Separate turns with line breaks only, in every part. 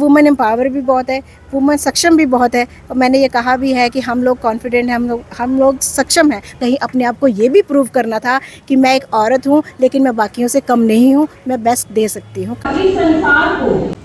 Women empower भी बहुत है, वुमेन सक्षम भी बहुत है। और मैंने ये कहा भी है कि हम लोग कॉन्फिडेंट हैं, हम लोग सक्षम हैं। कहीं अपने आप को ये भी प्रूव करना था कि मैं एक औरत हूँ, लेकिन मैं बाकियों से कम नहीं हूँ, मैं बेस्ट दे सकती हूँ।
संसार को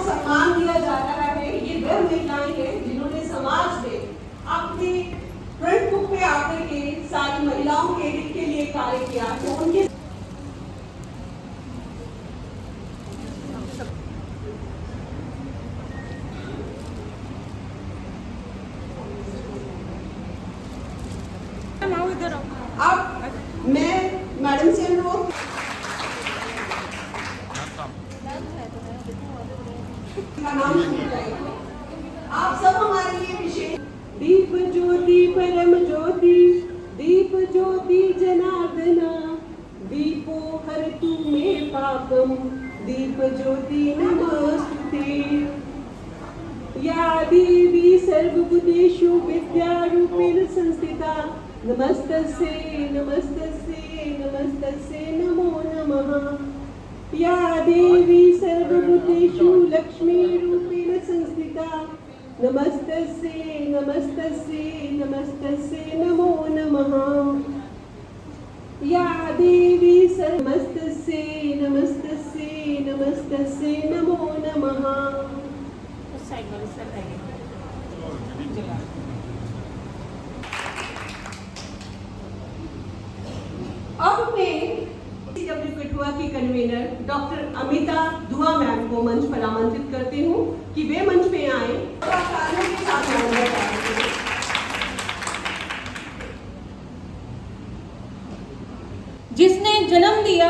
सम्मान दिया जा रहा है। ये वह महिलाएं हैं जिन्होंने समाज में अपने फ्रंट बुक पे आकर के सारी महिलाओं के हित के लिए कार्य किया। तो उनके अब मैं मैडम से अनुरोध का नाम आप सब हमारे लिए विशेष दीप ज्योति परम ज्योति दीप ज्योति जनार्दना दीपो हरतु मे पापम दीप ज्योति नमस्तुते या देवी सर्वभूतेषु विद्यारूपेण संस्थिता नमस्तस्यै नमस्तस्यै नमस्तस्यै नमो नमः। या देवी सर्वभूतेषु लक्ष्मीरूपेण संस्थिता नमस्तस्यै नमस्तस्यै नमस्तस्यै नमो नमः। या देवी नमस्तस्यै नमस्तस्यै नमस्तस्यै नमो नमः। अब मैं CW कठुआ की कन्वीनर डॉक्टर अमिता दुआ मैम को मंच पर आमंत्रित करती हूँ कि वे मंच पे आए और कानों के साथ
जिसने जन्म दिया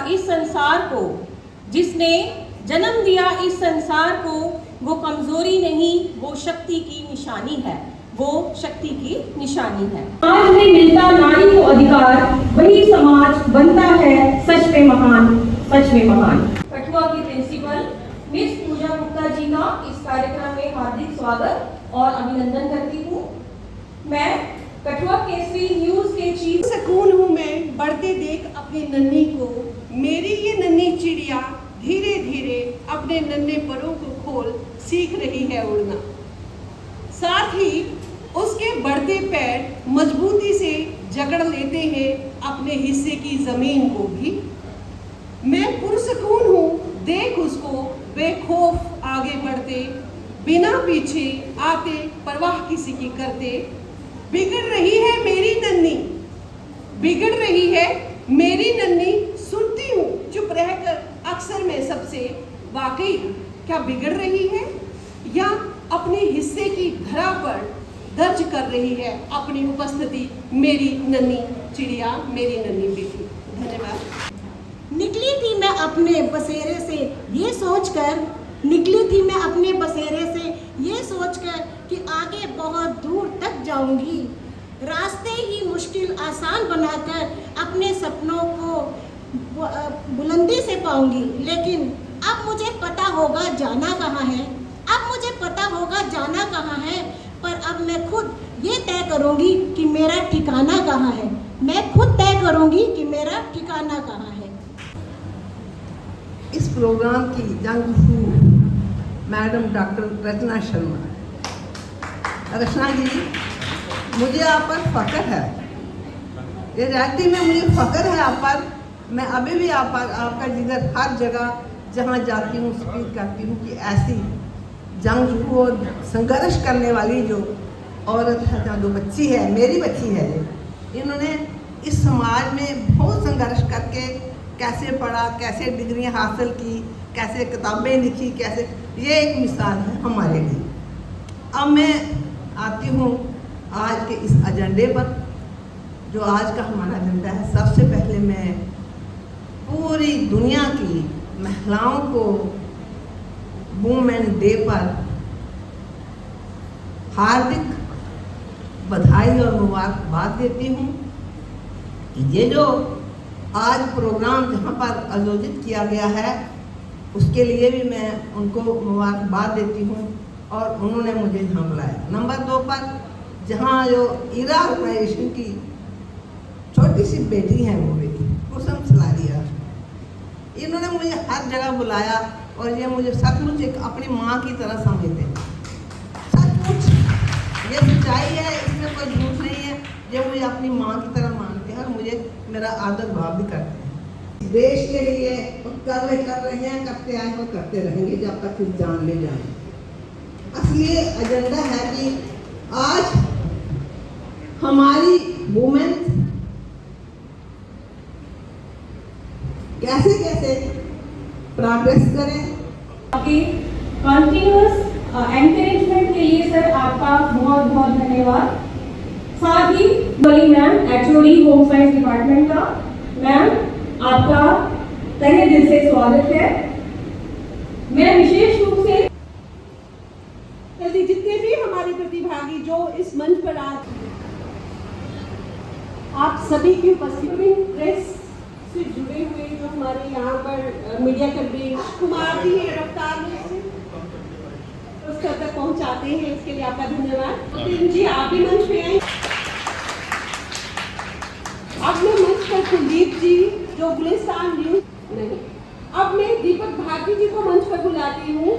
इस संसार को, जिसने जन्म दिया इस संसार को, वो कमजोरी नहीं, वो शक्ति की निशानी है, वो शक्ति की निशानी है। समाज में मिलता नारी को अधिकार, वही समाज बनता है सच में महान, सच में महान। कठुआ की प्रिंसिपल मिस पूजा गुप्ता जी का इस कार्यक्रम में हार्दिक स्वागत और अभिनंदन करती हूँ। मैं कठुआ केसरी न्यूज के चीफ
सुकून हूँ मैं बढ़ते देख अपनी नन्ही को, मेरी ये नन्ही चिड़िया धीरे धीरे अपने नन्हे परों को खोल सीख रही है उड़ना। साथ ही उसके बढ़ते पैर मजबूती से जकड़ लेते हैं अपने हिस्से की जमीन को भी। मैं पुरसकून हूँ देख उसको बेखौफ आगे बढ़ते, बिना पीछे आते परवाह किसी की करते। बिगड़ रही है मेरी नन्ही, बिगड़ रही है मेरी नन्ही, सुनती हूँ चुप रहकर अक्सर मैं सबसे, वाकई क्या बिगड़ रही है या अपने हिस्से की धरा पर दर्ज कर रही है अपनी उपस्थिति मेरी नन्ही चिड़िया, मेरी नन्ही बेटी। धन्यवाद।
निकली थी मैं अपने बसेरे से ये सोचकर, निकली थी मैं अपने बसेरे से ये सोचकर कि आगे बहुत दूर तक जाऊंगी। रास्ते ही मुश्किल आसान बनाकर अपने सपनों को बुलंदी से पाऊंगी। लेकिन अब मुझे पता होगा जाना कहाँ है, अब मुझे पता होगा जाना कहाँ है। पर अब मैं खुद ये तय करूंगी कि मेरा ठिकाना कहाँ है, मैं खुद तय करूंगी कि मेरा ठिकाना कहाँ है।
इस प्रोग्राम की जंगफू मैडम डॉक्टर रचना शर्मा। रचना जी, मुझे आप पर फख्र है, ये रियलिटी में मुझे फख्र है आप पर। मैं अभी भी आप पर, आपका जिगर हर जगह जहाँ जाती हूँ स्पीच करती हूँ कि ऐसी जंगजू और संघर्ष करने वाली जो औरत है, जो बच्ची है, मेरी बच्ची है, इन्होंने इस समाज में बहुत संघर्ष करके कैसे पढ़ा, कैसे डिग्रियां हासिल की, कैसे किताबें लिखी, कैसे, ये एक मिसाल है हमारे लिए। अब मैं आती हूँ आज के इस एजेंडे पर, जो आज का हमारा एजेंडा है। सबसे पहले मैं पूरी दुनिया की महिलाओं को वुमेन डे पर हार्दिक बधाई और मुबारकबाद देती हूँ। ये जो आज प्रोग्राम जहाँ पर आयोजित किया गया है उसके लिए भी मैं उनको मुबारकबाद देती हूँ और उन्होंने मुझे यहाँ बुलाया। नंबर 2 पर जहाँ जो इरा ऑर्गेनाइजेशन की छोटी सी बेटी है वो बेटी कुसुम सलारिया, इन्होंने मुझे हर जगह बुलाया और ये मुझे सचमुच एक अपनी माँ की तरह समझते हैं। सचमुच ये सच्चाई है, इसमें कोई झूठ नहीं है। ये मुझे अपनी माँ की तरह मानते हैं और मुझे मेरा आदर भाव भी करते हैं। देश के लिए कर रहे हैं, करते आए और करते रहेंगे जब तक फिर जान ले जाए। असली एजेंडा है कि आज हमारी वुमेन कैसे कैसे प्रोग्रेस करें।
आपके कंटिन्यूअस एनकरेजमेंट के लिए सर आपका बहुत बहुत धन्यवाद। साथ ही बड़ी ma'am HOD home science department का, मैम आपका तहे दिल से स्वागत है। मैं विशेष रूप से
जितने भी हमारे प्रतिभागी जो इस मंच पर आज आप सभी की उपस्थिति, प्रेस से जुड़े हुए जो हमारे यहाँ पर मीडिया कर्मी कुमार जी है, रफ्तार में उस स्तर तक पहुँचाते हैं, इसके लिए आपका धन्यवाद। जी आप भी मंच पे आए। अब मैं मंच पर कुलदीप जी जो गुलिस्तान न्यूज नहीं, अब मैं दीपक भारती जी को मंच पर बुलाती हूँ।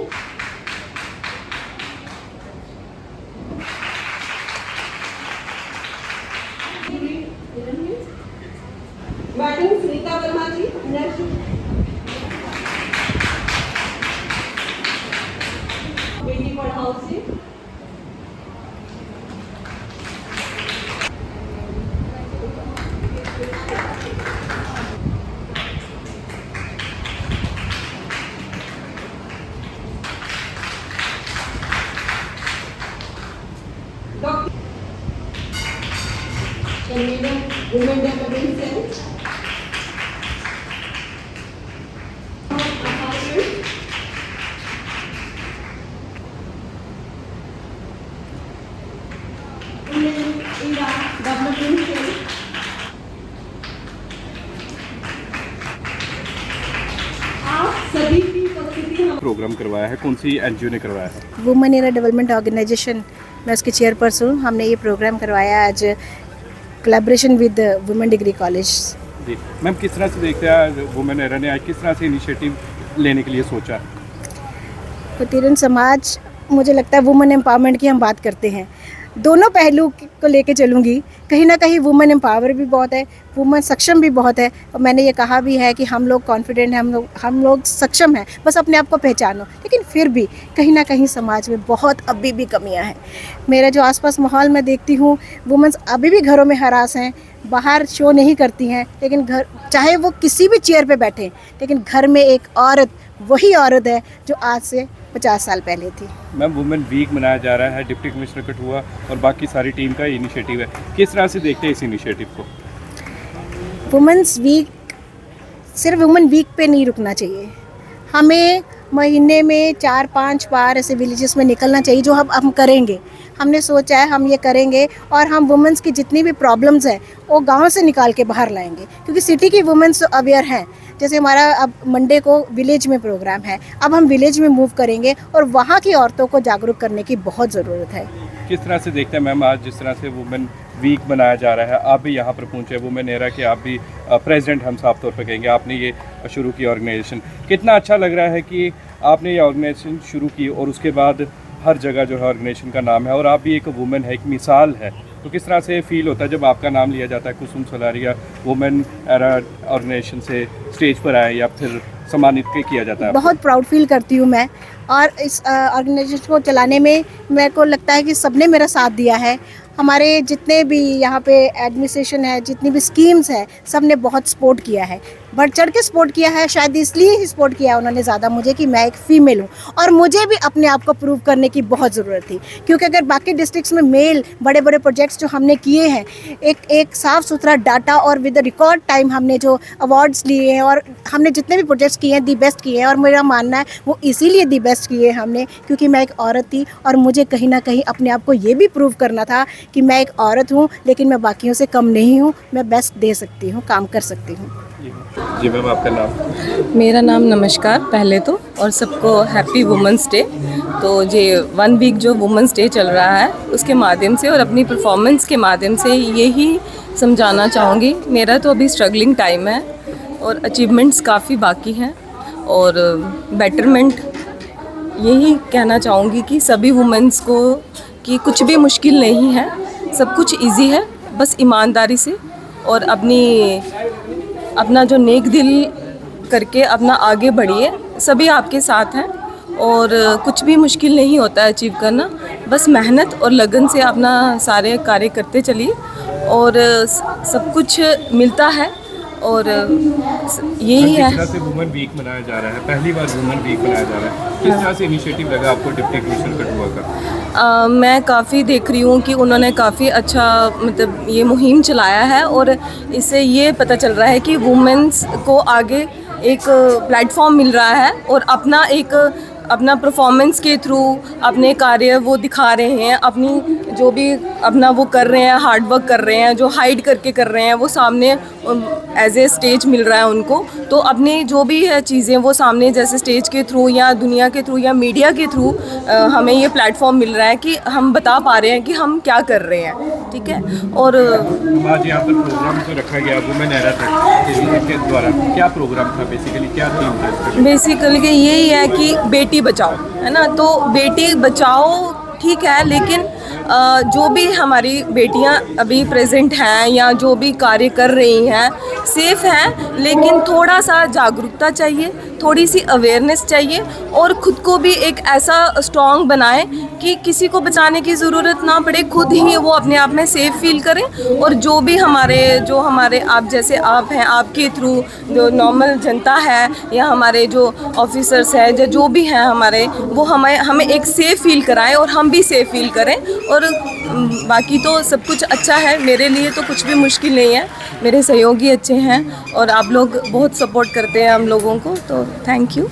मैडम सुनीता वर्मा जी बेटी पढ़ाओ से, doctor women development cell,
programme करवाया है, कौन सी एनजीओ ने करवाया है?
वुमेन एरा डेवलपमेंट ऑर्गेनाइजेशन, मैं उसकी चेयरपर्सन हूँ। हमने ये प्रोग्राम करवाया आज collaboration with women degree college.
जी मैम, किस तरह से देखते हैं वुमेन एरा ने आज किस तरह से इनिशिएटिव लेने के लिए सोचा?
तो तीरन समाज, मुझे लगता है वुमेन एम्पावरमेंट की हम बात करते हैं, दोनों पहलू को लेके चलूँगी। कहीं ना कहीं वुमेन एम्पावर भी बहुत है, वुमेन सक्षम भी बहुत है। और मैंने ये कहा भी है कि हम लोग कॉन्फिडेंट हैं, हम लोग सक्षम हैं, बस अपने आप को पहचानो। लेकिन फिर भी कहीं ना कहीं समाज में बहुत अभी भी कमियां हैं। मेरा जो आसपास माहौल मैं देखती हूँ, वुमेन्स अभी भी घरों में हरास हैं, बाहर शो नहीं करती हैं, लेकिन घर चाहे वो किसी भी चेयर पे बैठे, लेकिन घर में एक औरत वही औरत है जो आज से 50 साल पहले थी।
मैम, वुमेन वीक मनाया जा रहा है, डिप्टी कमिश्नर कठुआ और बाकी सारी टीम का इनिशिएटिव है, किस तरह से देखते हैं इस इनिशिएटिव को?
वुमेन्स वीक सिर्फ वुमेन वीक पे नहीं रुकना चाहिए, हमें महीने में 4-5 बार ऐसे विलेजेस में निकलना चाहिए, जो हम करेंगे। हमने सोचा है हम ये करेंगे और हम वुमेन्स की जितनी भी प्रॉब्लम्स हैं वो गांव से निकाल के बाहर लाएंगे, क्योंकि सिटी की वुमेन्स तो अवेयर हैं। जैसे हमारा अब मंडे को विलेज में प्रोग्राम है, अब हम विलेज में मूव करेंगे और वहाँ की औरतों को जागरूक करने की बहुत ज़रूरत है।
किस तरह से देखते हैं मैम, आज जिस तरह से वुमेन वीक मनाया जा रहा है, आप भी यहाँ पर पहुँचे, वुमेन एरा के आप भी प्रेसिडेंट हम साफ तौर पर कहेंगे, आपने ये शुरू की ऑर्गेनाइजेशन, कितना अच्छा लग रहा है कि आपने ये ऑर्गेनाइजेशन शुरू की और उसके बाद हर जगह जो है ऑर्गेनाइजेशन का नाम है और आप भी एक वुमेन है, एक मिसाल है। तो किस तरह से फील होता है जब आपका नाम लिया जाता है, कुसुम सलारिया वुमेन एरा ऑर्गेनाइजेशन से स्टेज पर आए या फिर सम्मानित किया जाता है?
बहुत प्राउड फील करती हूँ मैं, और इस ऑर्गेनाइजेशन को चलाने में मेरे को लगता है कि सबने मेरा साथ दिया है। हमारे जितने भी यहाँ पे एडमिनिस्ट्रेशन है, जितनी भी स्कीम्स है, सब ने बहुत सपोर्ट किया है, बढ़ चढ़ के सपोर्ट किया है। शायद इसलिए ही सपोर्ट किया उन्होंने ज़्यादा मुझे कि मैं एक फ़ीमेल हूँ और मुझे भी अपने आप को प्रूव करने की बहुत ज़रूरत थी, क्योंकि अगर बाकी डिस्ट्रिक्ट्स में मेल बड़े बड़े प्रोजेक्ट्स जो हमने किए हैं, एक साफ़ सुथरा डाटा और विद रिकॉर्ड टाइम हमने जो अवार्ड्स लिए हैं और हमने जितने भी प्रोजेक्ट्स किए हैं दी बेस्ट किए हैं, और मेरा मानना है वो इसीलिए दी बेस्ट किए हमने क्योंकि मैं एक औरत थी और मुझे कहीं ना कहीं अपने आप को ये भी प्रूव करना था कि मैं एक औरत हूँ लेकिन मैं बाकियों से कम नहीं हूँ, मैं बेस्ट दे सकती हूँ, काम कर सकती हूँ।
जी मैम, आपका नाम?
मेरा नाम नमस्कार पहले तो, और सबको हैप्पी वुमेंस डे। तो ये 1 वीक जो वुमेंस डे चल रहा है उसके माध्यम से और अपनी परफॉर्मेंस के माध्यम से यही समझाना चाहूँगी। मेरा तो अभी स्ट्रगलिंग टाइम है और अचीवमेंट्स काफ़ी बाकी हैं और बेटरमेंट यही कहना चाहूँगी कि सभी वुमेंस को कि कुछ भी मुश्किल नहीं है, सब कुछ इजी है, बस ईमानदारी से और अपना जो नेक दिल करके अपना आगे बढ़िए। सभी आपके साथ हैं और कुछ भी मुश्किल नहीं होता है अचीव करना, बस मेहनत और लगन से अपना सारे कार्य करते चलिए और सब कुछ मिलता है और यही है।
किस तरह से वुमेन वीक मनाया जा रहा है, पहली बार वुमेन वीक मनाया जा रहा है, किस तरह से इनिशिएटिव लगा आपको डिप्टी कमिश्नर कठुआ का?
मैं काफ़ी देख रही हूँ कि उन्होंने काफ़ी अच्छा मतलब ये मुहिम चलाया है और इससे ये पता चल रहा है कि वुमेन्स को आगे एक प्लेटफॉर्म मिल रहा है और अपना परफॉर्मेंस के थ्रू अपने कार्य वो दिखा रहे हैं, अपनी जो भी अपना वो कर रहे हैं, हार्ड वर्क कर रहे हैं, जो हाइड करके कर रहे हैं वो सामने एज ए स्टेज मिल रहा है उनको। तो अपनी जो भी है चीज़ें वो सामने जैसे स्टेज के थ्रू या दुनिया के थ्रू या मीडिया के थ्रू हमें ये प्लेटफॉर्म मिल रहा है कि हम बता पा रहे हैं कि हम क्या कर रहे हैं, ठीक है। और
आज यहाँ पर प्रोग्राम जो रखा गया वुमेन एरा के द्वारा, क्या प्रोग्राम था, बेसिकली क्या थीम था?
बेसिकली यही है कि बेटी बचाओ, है ना। तो बेटी बचाओ ठीक है, लेकिन जो भी हमारी बेटियां अभी प्रेजेंट हैं या जो भी कार्य कर रही हैं सेफ हैं, लेकिन थोड़ा सा जागरूकता चाहिए, थोड़ी सी अवेयरनेस चाहिए और ख़ुद को भी एक ऐसा स्ट्रॉन्ग बनाएं कि किसी को बचाने की ज़रूरत ना पड़े, खुद ही वो अपने आप में सेफ फील करें। और जो भी हमारे आप जैसे आप हैं, आपके थ्रू जो नॉर्मल जनता है या हमारे जो ऑफिसर्स हैं जो भी हैं हमारे, वो हमें एक सेफ़ फील कराएं और हम भी सेफ़ फील करें। और बाकी तो सब कुछ अच्छा है, मेरे लिए तो कुछ भी मुश्किल नहीं है, मेरे सहयोगी अच्छे हैं और आप लोग बहुत सपोर्ट करते हैं हम लोगों को, तो थैंक यू।